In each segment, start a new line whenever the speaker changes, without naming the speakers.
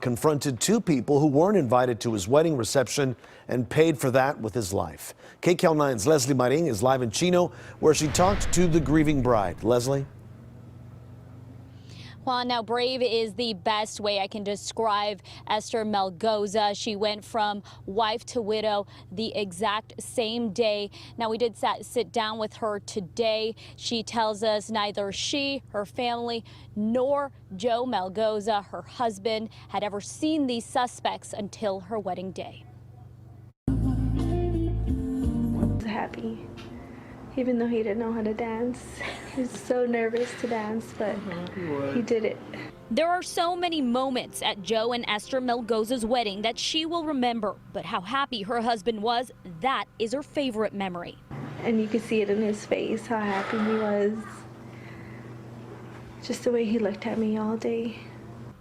confronted two people who weren't invited to his wedding reception and paid for that with his life. KCAL 9's Leslie Maring is live in Chino, where she talked to the grieving bride. Leslie?
Well, now brave is the best way I can describe Esther Melgoza. She went from wife to widow the exact same day. Now, we did sit down with her today. She tells us neither she, her family, nor Joe Melgoza, her husband, had ever seen these suspects until her wedding day.
I was happy. Even though he didn't know how to dance. He was so nervous to dance, but he did it.
There are so many moments at Joe and Esther Melgoza's wedding that she will remember, but how happy her husband was, that is her favorite memory.
And you could see it in his face, how happy he was. Just the way he looked at me all day.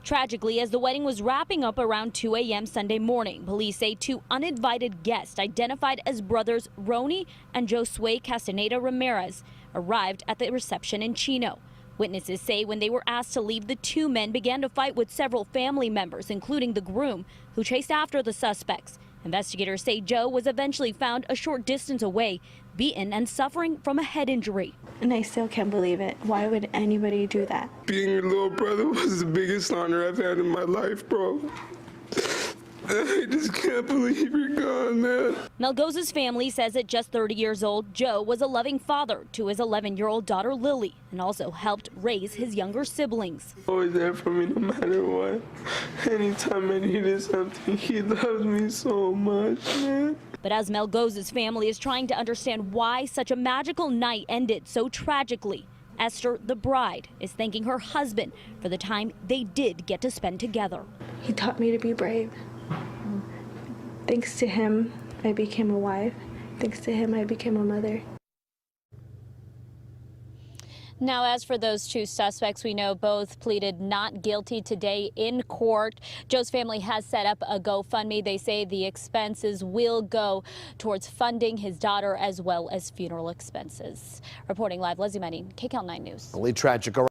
Tragically, as the wedding was wrapping up around 2 a.m. Sunday morning, police say two uninvited guests identified as brothers Roni and Josue Castaneda Ramirez arrived at the reception in Chino. Witnesses say when they were asked to leave, the two men began to fight with several family members, including the groom, who chased after the suspects. Investigators say Joe was eventually found a short distance away, beaten and suffering from a head injury.
And I still can't believe it. Why would anybody do that?
Being your little brother was the biggest honor I've had in my life, bro. I just can't believe you're gone, man.
Melgoza's family says at just 30 years old, Joe was a loving father to his 11-year-old daughter Lily and also helped raise his younger siblings.
Always there for me no matter what. Anytime I needed something, he loves me so much, man.
But as Melgoza's family is trying to understand why such a magical night ended so tragically, Esther, the bride, is thanking her husband for the time they did get to spend together.
He taught me to be brave. Thanks to him, I became a wife. Thanks to him, I became a mother.
Now, as for those two suspects, we know both pleaded not guilty today in court. Joe's family has set up a GoFundMe. They say the expenses will go towards funding his daughter as well as funeral expenses. Reporting live, Leslie Maring, KCAL 9 News.
Only tragic.